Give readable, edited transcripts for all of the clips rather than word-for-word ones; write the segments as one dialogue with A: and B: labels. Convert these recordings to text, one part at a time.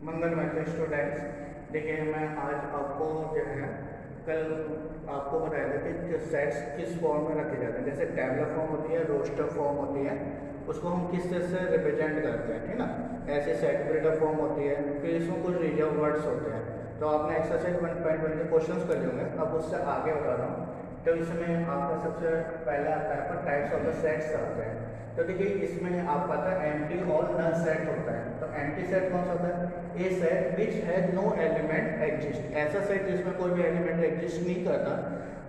A: मंगलमय के स्टूडेंट्स, देखिए मैं आज आपको जो है कल आपको बताया था कि सेट्स किस फॉर्म में रखे जाते हैं। जैसे टेबलर फॉर्म होती है, रोस्टर फॉर्म होती है, उसको हम किस तरह से रिप्रेजेंट करते हैं, ठीक ना। ऐसे सेट बिल्डर फॉर्म होती है, फिर इसमें कुछ रिजर्व वर्ड्स होते हैं। तो आपने एक्सरसाइज 1.1 के क्वेश्चंस कर लिए होंगे, अब उससे आगे बता रहा हूँ। तो इसमें आपका सबसे पहले आता है पर टाइप्स ऑफ द सेट्स आते हैं। तो देखिए इसमें आपका आता है एम्प्टी और नल सेट होता है। तो एम्प्टी सेट कौन सा होता है? A set which has no element exist. ऐसा सेट जिसमें कोई भी एलिमेंट एग्जिस्ट नहीं करता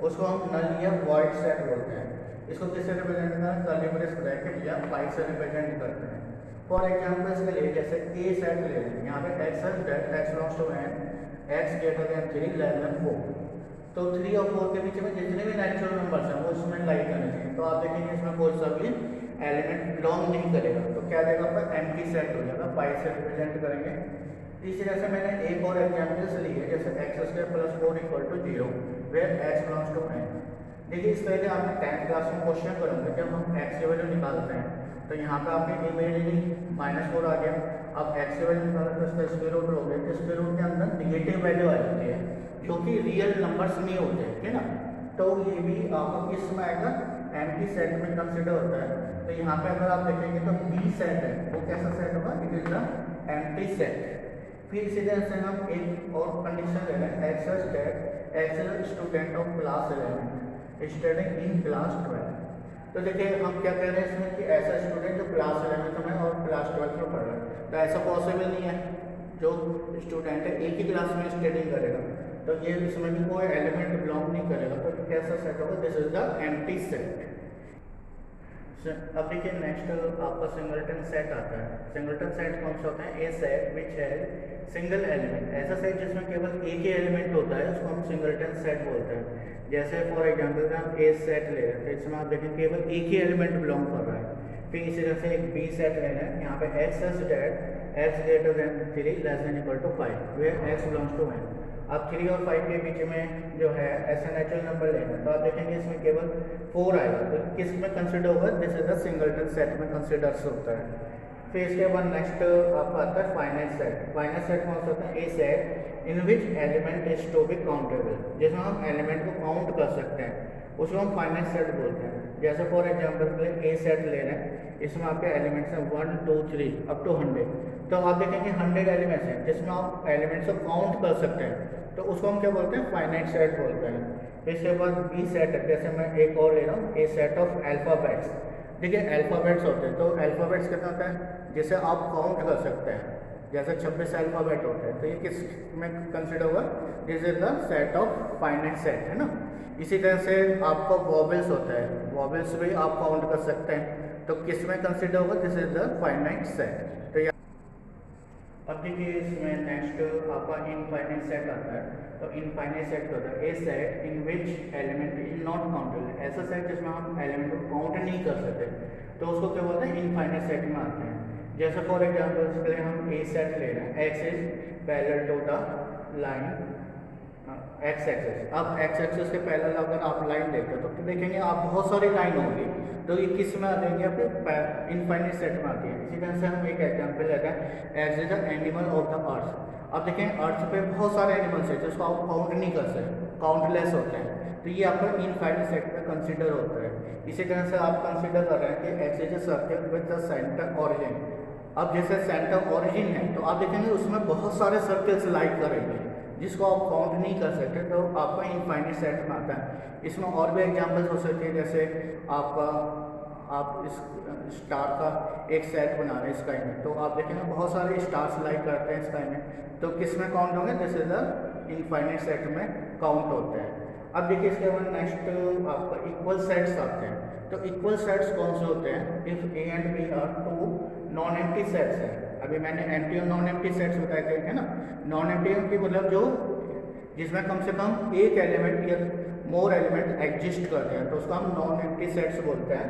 A: उसको हम नल या वॉइड सेट बोलते हैं। इसको किससे रिप्रेजेंट करते हैं? कर्ली ब्रेस ब्रैकेट या पाई से रिप्रेजेंट करते हैं। फॉर एग्जाम्पल इसके लिए जैसे ए सेट ले लें, यहाँ पे X as that x belongs to N, X greater than 3 less than 4। तो 3 और 4 के बीच में जितने भी नेचुरल नंबर्स हैं वो इसमें लाइक करने चाहिए। तो आप देखेंगे इसमें कोई सा भी एलिमेंट बिलोंग नहीं करेगा, तो क्या देगा आपका एम्प्टी सेट हो जाएगा, पाई से रिप्रेजेंट करेंगे। इसी तरह से मैंने एक और एग्जाम्पल्स ली है, जैसे X square plus 4 equal to 0 where x belongs to N. देखिए इस पहले आपने 10th क्लास में क्वेश्चन करेंगे, जब हम एक्स की वैल्यू निकालते हैं तो यहाँ पे आपने इमीडिएटली -4 आ गया। अब एक्स की वैल्यू निकालते हैं, इसका स्क्वायर रूट हो गया, तो स्क्वायर रूट के अंदर निगेटिव वैल्यू आ जाती है जो कि रियल नंबर्स नहीं होते, ठीक ना। तो ये भी आपको किस में आएगा? एम्प्टी सेट में कंसिडर होता है। तो यहाँ पे अगर आप देखेंगे तो बी सेट है, वो कैसा सेट होगा? It is the empty set. फिर इसी तरह से हम एक और कंडीशन ले रहे हैं, x is that X is student of class 11 studying in class 12। तो देखिए हम क्या कह रहे हैं इसमें कि ऐसा स्टूडेंट जो क्लास 11 में और क्लास 12 में पढ़ रहा है, तो ऐसा पॉसिबल नहीं है। जो स्टूडेंट है एक ही क्लास में स्टडिंग करेगा, तो ये इसमें भी कोई एलिमेंट बिलोंग नहीं करेगा, तो कैसा सेट होगा? This is the empty set. अब देखिए नेक्स्ट आपका सिंगलटन सेट आता है। सिंगलटन सेट कौन सा होता है? ए सेट विच है सिंगल एलिमेंट। ऐसा सेट जिसमें केवल एक ही एलिमेंट होता है उसको हम सिंगलटन सेट बोलते हैं। जैसे फॉर एग्जांपल हम ए सेट ले रहे हैं, तो इसमें आप देखें केवल एक ही एलिमेंट बिलोंग कर रहा है। फिर इसी तरह से एक बी सेट लेना है, यहाँ पे x is that x greater than 3 less than equal to 5 where x belongs to N. अब 3 और 5 के बीच में जो है ऐसा नेचुरल नंबर लेना, तो आप देखेंगे इसमें केवल 4 आएगा, तो किस में कंसिडर होगा? This is the singleton set में कंसिडर होता है। फिर इसके बाद नेक्स्ट आपका आता है फाइनाइट सेट। फाइनाइट सेट कौन सा होता है? A set in which element is to be countable. जिसमें हम एलिमेंट को काउंट कर सकते हैं उसको हम फाइनाइट सेट बोलते हैं। जैसे फॉर एग्जाम्पल ए सेट ले रहे हैं, इसमें आपके एलिमेंट्स हैं 1 2 3 अप टू 100। तो आप देखेंगे 100 एलिमेंट्स हैं जिसमें आप एलिमेंट्स को काउंट कर सकते हैं, तो उसको हम क्या बोलते हैं? फाइनाइट सेट बोलते हैं। इसके बाद बी सेट है, जैसे मैं एक और ले रहा हूँ, ए सेट ऑफ अल्फ़ाबेट्स। देखिए अल्फ़ाबेट्स होते हैं, तो अल्फ़ाबेट्स कितना होता है जिसे आप काउंट कर सकते हैं, जैसे 26 अल्फ़ाबेट होते हैं, तो ये किस में कंसिडर होगा? This is the set of finite set, है ना। इसी तरह से आपका वॉवेल्स होता है, वॉवेल्स भी आप काउंट कर सकते हैं, तो किस में कंसिडर होगा? This is the finite set. तो अब देखिए इसमें नेक्स्ट आपका इनफाइनाइट सेट आता है। तो इनफाइनाइट सेट होता है a set in which element is not countable. ऐसा सेट जिसमें हम एलिमेंट को काउंट नहीं कर सकते, तो उसको क्या बोलते हैं? इनफाइनाइट सेट में आते हैं। जैसे फॉर एग्जाम्पल इसके लिए हम ए सेट ले रहे हैं, x is parallel to the line x axis. अब एक्स एक्सिस के पैरेलल अगर आप लाइन देखते हो तो देखेंगे आप बहुत सारी लाइन होंगी, तो ये किस में आ जाएंगे? आपके इनफाइनाइट सेट में आती है। इसी तरह से हम एक एग्जाम्पल लेते हैं, x is the animal of the earth. अब देखें अर्थ पे बहुत सारे एनिमल्स हैं जिसको आप काउंट नहीं कर सकते, काउंटलेस होते हैं, तो ये आपका इनफाइनाइट सेट में कंसिडर होता है। इसी तरह से आप कंसिडर कर रहे हैं कि x is a circle with the centre origin. अब जैसे सेंटर ओरिजिन है तो आप देखेंगे उसमें बहुत सारे सर्कल्स लाइक करेंगे जिसको आप काउंट नहीं कर सकते, तो आपका इनफाइनाइट सेट में आता है। इसमें और भी एग्जांपल्स हो सकते हैं, जैसे आपका आप इस स्टार का एक सेट बना रहे हैं स्काई में, तो आप देखेंगे बहुत सारे स्टार्स लाइक करते हैं स्काई में, तो किस में काउंट होंगे? This is the infinite set में काउंट होते हैं। अब देखिए इसके बाद नेक्स्ट आपका इक्वल सेट्स आते हैं। तो इक्वल सेट्स कौन से होते हैं? If A and B are two non empty sets हैं। अभी मैंने एम्प्टी और नॉन एम्प्टी सेट्स बताए थे, है ना। नॉन एम्प्टी की मतलब जो जिसमें कम से कम एक एलिमेंट या मोर एलिमेंट एग्जिस्ट करते हैं, तो उसको हम नॉन एम्प्टी सेट्स बोलते हैं।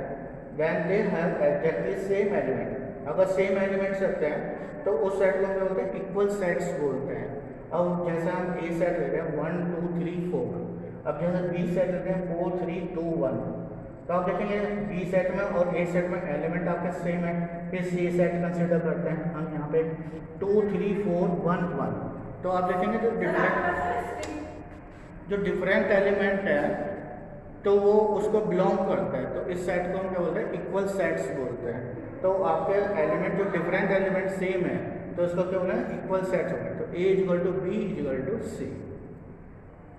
A: When they have exactly same element, अगर सेम एलिमेंट्स रखते हैं तो उस सेट को हम क्या बोलते हैं? इक्वल सेट्स बोलते हैं। अब जैसे हम ए सेट लेते हैं 1 2 3 4, अब जैसे बी सेट लेते हैं 4 3 2 1, तो आप देखेंगे बी सेट में और ए सेट में एलिमेंट आपके सेम है। फिर सी सेट कंसिडर करते हैं हम यहाँ पे 2 3 4 1 1। तो आप देखेंगे जो डिफरेंट एलिमेंट है तो वो उसको बिलोंग करता है, तो इस सेट को हम क्या बोलते हैं, इक्वल सेट्स बोलते हैं। तो आपके एलिमेंट जो डिफरेंट एलिमेंट सेम है तो इसको क्या बोलते हैं, इक्वल सेट्स हो गए। तो A equal to B equal to C.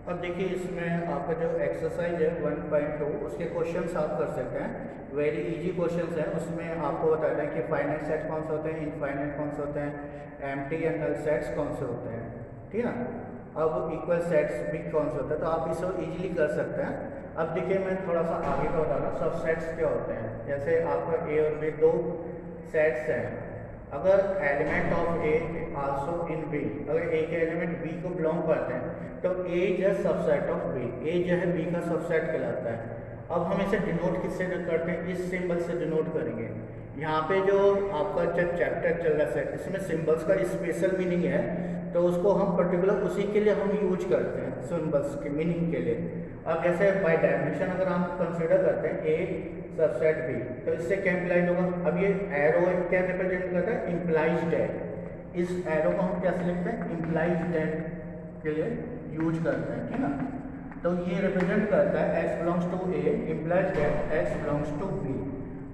A: अब देखिए इसमें आपका जो एक्सरसाइज है 1.2 उसके क्वेश्चंस आप कर सकते हैं, वेरी इजी क्वेश्चंस हैं। उसमें आपको बताते हैं कि फाइनाइट सेट कौन से होते हैं, इनफाइनाइट कौन से होते हैं, एम्प्टी एंड नल सेट्स कौन से होते हैं, ठीक है ना। अब इक्वल सेट्स भी कौन से होते हैं, तो आप इसको इजीली कर सकते हैं। अब देखिए मैं थोड़ा सा आगे का बता रहा हूँ, सब सेट्स क्या होते हैं। जैसे आपका ए और बी दो सेट्स हैं, अगर element of A also in B, अगर ए के एलिमेंट बी को बिलोंग करते हैं तो ए इज सबसेट ऑफ बी, ए जो है बी का सबसेट कहलाता है। अब हम इसे डिनोट किससे करते हैं, इस सिंबल से डिनोट करेंगे। यहाँ पे जो आपका जो चैप्टर चल रहा है इसमें सिंबल्स का स्पेशल मीनिंग है, तो उसको हम पर्टिकुलर उसी के लिए हम यूज करते हैं सिंबल्स के मीनिंग के लिए। अब जैसे बाय डेफिनेशन अगर हम कंसीडर करते हैं ए सबसेट बी, तो इससे क्या इम्प्लाइज होगा। अब ये एरो क्या रिप्रेजेंट करता है, इम्प्लाइज डेट। इस एरो को हम कैसे लिखते हैं, इम्प्लाइज डेट के लिए यूज करते हैं, ठीक है। तो ये रिप्रेजेंट करता है x belongs to A, implies that x belongs to B.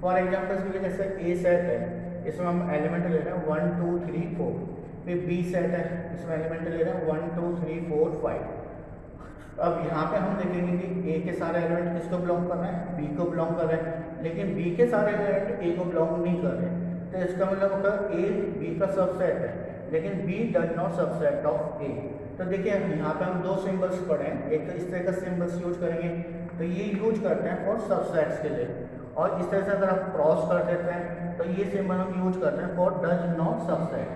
A: For example के लिए जैसे ए सेट है, इसमें हम एलिमेंट ले रहे हैं 1 2 3 4। फिर बी सेट है, इसमें एलिमेंट ले रहे हैं 1 2 3 4 5। अब यहाँ पे हम देखेंगे कि ए के सारे एलिमेंट किसको बिलोंग कर रहे हैं, बी को बिलोंग कर रहे हैं, लेकिन बी के सारे एलिमेंट ए को बिलोंग नहीं कर रहे हैं। तो इसका मतलब होगा ए बी का सबसेट है, लेकिन B does not subset of A. तो देखिए यहाँ पे हम दो सिंबल्स पढ़े हैं, एक तो इस तरह का सिंबल्स यूज करेंगे, तो ये यूज करते हैं फॉर सबसेट्स के लिए। और इस तरह से अगर आप क्रॉस कर देते हैं तो ये सिंबल हम यूज करते हैं for does not subset,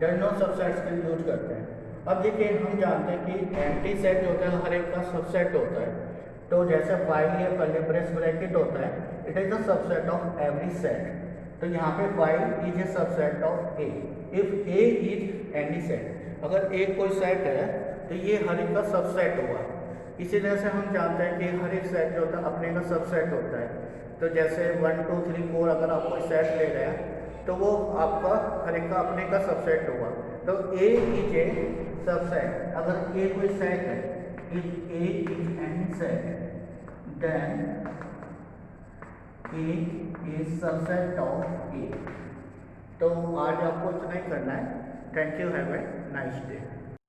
A: does not subsets के लिए यूज करते हैं। अब देखिए हम जानते हैं कि एम्प्टी सेट जो होता है हर एक का सबसेट होता है। तो जैसे फाइल या कर्ली ब्रेस ब्रैकेट होता है, it is the subset of every set. तो यहाँ पे file is a subset of A if A is any set. अगर ए कोई सेट है तो ये हर एक का सबसेट होगा। इसी तरह से हम जानते हैं कि हर एक सेट जो होता है अपने का सबसेट होता है। तो जैसे 1 2 3 4 अगर आप कोई सेट ले रहे हैं तो वो आपका हर एक का अपने का सबसेट होगा। तो ए इज ए सबसेट, अगर ए कोई सेट है, if A is any set then A is subset of A. तो आज आपको इतना ही करना है। Thank you, have a nice day.